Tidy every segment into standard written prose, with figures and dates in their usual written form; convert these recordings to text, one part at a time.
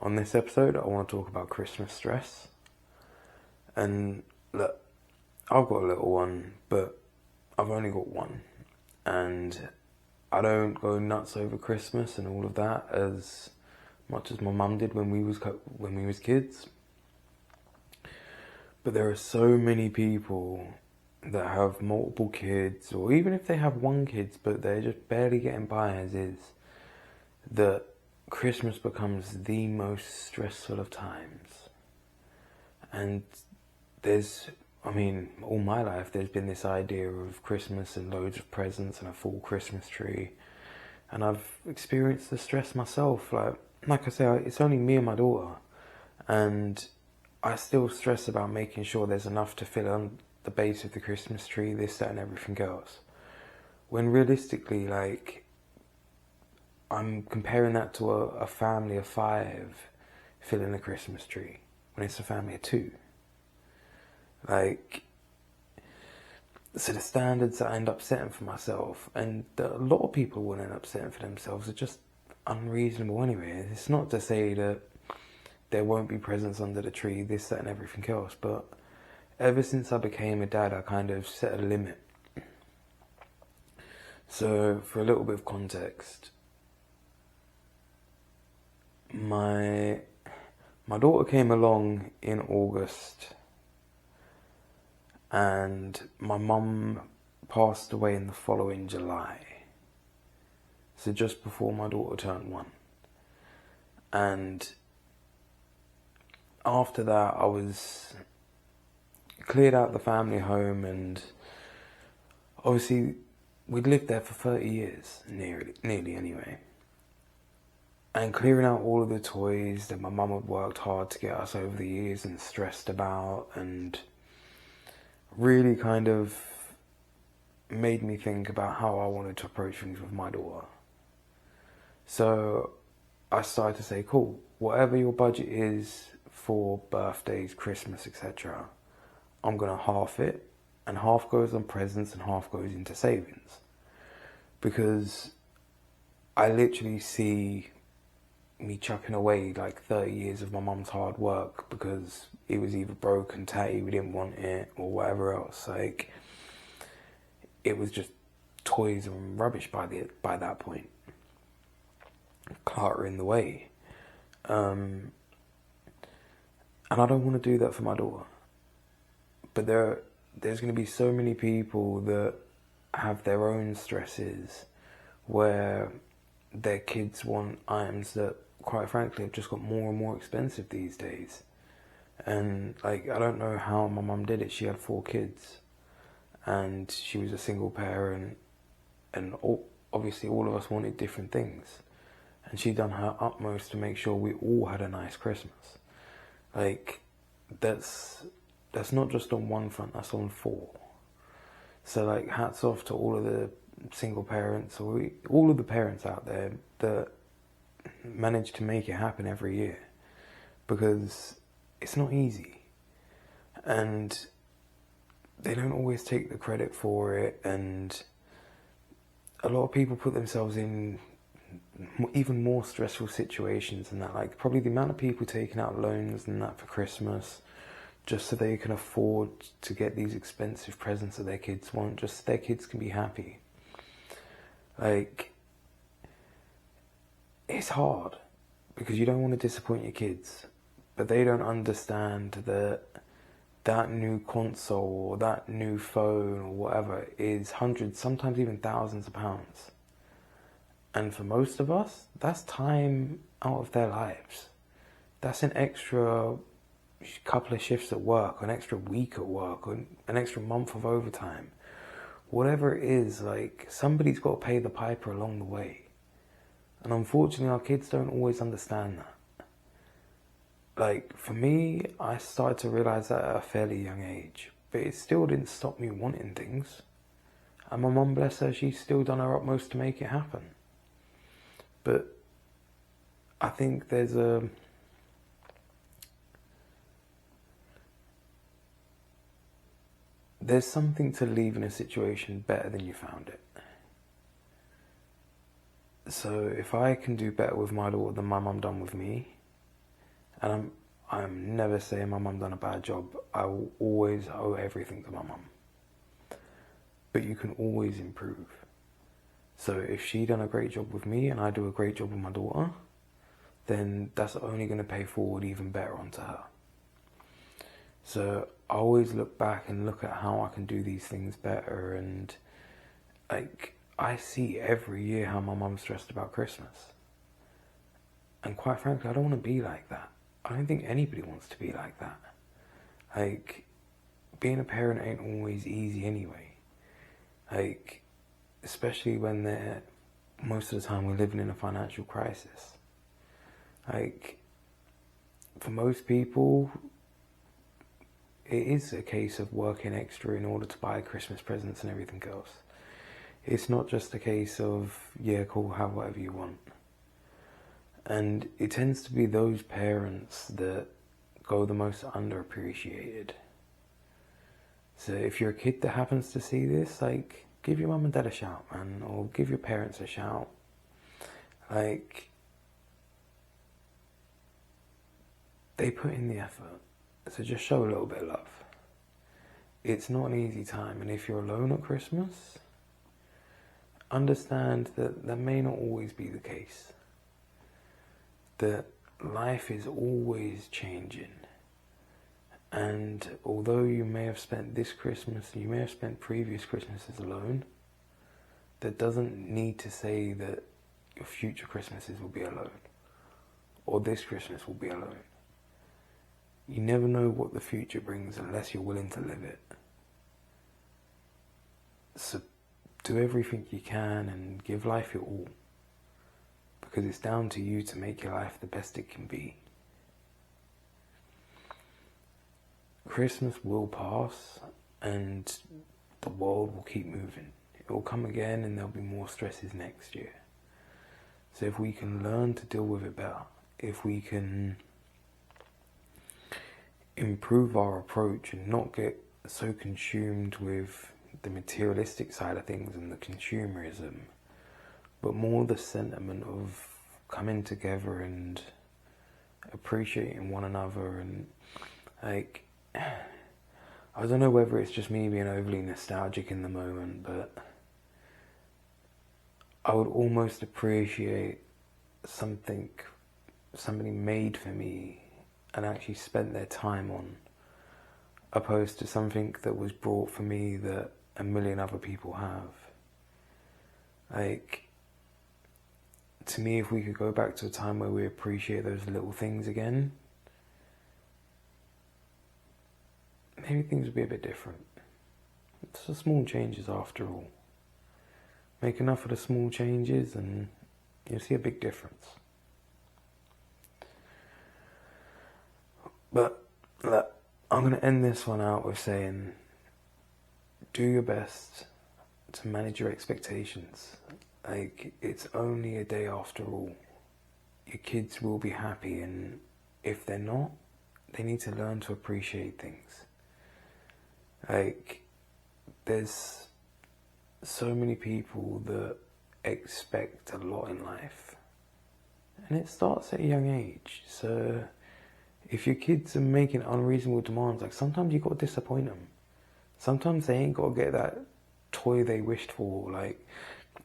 On this episode, I want to talk about Christmas stress. And look, I've got a little one, but I've only got one. And I don't go nuts over Christmas and all of that as much as my mum did when we was kids. But there are so many people that have multiple kids, or even if they have one kid, but they're just barely getting by as is, that Christmas becomes the most stressful of times. And all my life there's been this idea of Christmas and loads of presents and a full Christmas tree. And I've experienced the stress myself. Like I say, it's only me and my daughter. And I still stress about making sure there's enough to fill on the base of the Christmas tree, this, that, and everything else. When realistically, I'm comparing that to a family of 5 filling a Christmas tree, when it's a family of 2. So the standards that I end up setting for myself, and that a lot of people will end up setting for themselves, are just unreasonable anyway. It's not to say that there won't be presents under the tree, this, that, and everything else, but ever since I became a dad, I kind of set a limit. So, for a little bit of context, my daughter came along in August, and my mum passed away in the following July. So just before my daughter turned 1. And after that, I was cleared out the family home, and obviously we'd lived there for 30 years, nearly anyway. And clearing out all of the toys that my mum had worked hard to get us over the years and stressed about, and really kind of made me think about how I wanted to approach things with my daughter. So I started to say, cool, whatever your budget is for birthdays, Christmas, etc., I'm going to half it, and half goes on presents and half goes into savings. Because I literally see me chucking away 30 years of my mum's hard work because it was either broken, tatty, we didn't want it, or whatever else. It was just toys and rubbish by that point, cluttering the way. And I don't want to do that for my daughter. But there's going to be so many people that have their own stresses where their kids want items that, quite frankly, have just got more and more expensive these days. And I don't know how my mum did it. She had 4 kids, and she was a single parent, and obviously all of us wanted different things, and she done her utmost to make sure we all had a nice Christmas. That's not just on one front, that's on 4. So hats off to all of the single parents, or all of the parents out there that manage to make it happen every year, because it's not easy, and they don't always take the credit for it. And a lot of people put themselves in even more stressful situations than that. Probably the amount of people taking out loans and that for Christmas just so they can afford to get these expensive presents that their kids want, just so their kids can be happy. It's hard because you don't want to disappoint your kids, but they don't understand that new console or that new phone or whatever is hundreds, sometimes even thousands of pounds. And for most of us, that's time out of their lives. That's an extra couple of shifts at work, an extra week at work, or an extra month of overtime. Whatever it is, somebody's got to pay the piper along the way. And unfortunately, our kids don't always understand that. For me, I started to realise that at a fairly young age, but it still didn't stop me wanting things. And my mum, bless her, she's still done her utmost to make it happen. But I think there's something to leaving a situation better than you found it. So if I can do better with my daughter than my mum done with me, And I'm never saying my mum done a bad job. I will always owe everything to my mum. But you can always improve. So if she done a great job with me and I do a great job with my daughter, then that's only going to pay forward even better onto her. So I always look back and look at how I can do these things better. And like, I see every year how my mum's stressed about Christmas. And quite frankly, I don't want to be like that. I don't think anybody wants to be like that. Like, being a parent ain't always easy anyway. Like, especially when most of the time we're living in a financial crisis. Like, for most people, it is a case of working extra in order to buy Christmas presents and everything else. It's not just a case of, yeah, cool, have whatever you want. And it tends to be those parents that go the most underappreciated. So if you're a kid that happens to see this, like, give your mum and dad a shout, man, or give your parents a shout. Like, they put in the effort, so just show a little bit of love. It's not an easy time, and if you're alone at Christmas, understand that that may not always be the case. That life is always changing. And although you may have spent this Christmas, you may have spent previous Christmases alone, that doesn't need to say that your future Christmases will be alone, or this Christmas will be alone. You never know what the future brings unless you're willing to live it. So do everything you can and give life your all, because it's down to you to make your life the best it can be. Christmas will pass and the world will keep moving. It will come again and there'll be more stresses next year. So if we can learn to deal with it better, if we can improve our approach and not get so consumed with the materialistic side of things and the consumerism, but more the sentiment of coming together and appreciating one another. And like, I don't know whether it's just me being overly nostalgic in the moment, but I would almost appreciate something somebody made for me and actually spent their time on, opposed to something that was brought for me that a million other people have. Like, to me, if we could go back to a time where we appreciate those little things again, maybe things would be a bit different. It's the small changes after all. Make enough of the small changes and you'll see a big difference. But look, I'm going to end this one out with saying, do your best to manage your expectations. Like, it's only a day after all. Your kids will be happy, and if they're not, they need to learn to appreciate things. Like, there's so many people that expect a lot in life, and it starts at a young age. So if your kids are making unreasonable demands, like, sometimes you got to disappoint them. Sometimes they ain't got to get that toy they wished for. Like,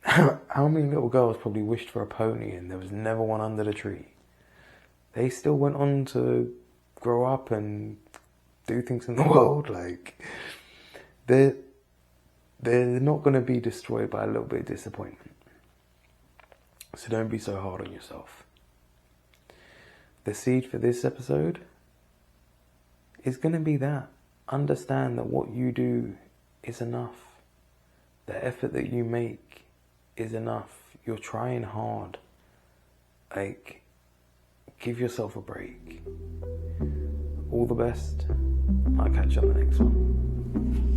how many little girls probably wished for a pony and there was never one under the tree? They still went on to grow up and do things in the world. Like, they're not going to be destroyed by a little bit of disappointment. So don't be so hard on yourself. The seed for this episode is going to be that. Understand that what you do is enough. The effort that you make is enough. You're trying hard. Like, give yourself a break. All the best. I'll catch you on the next one.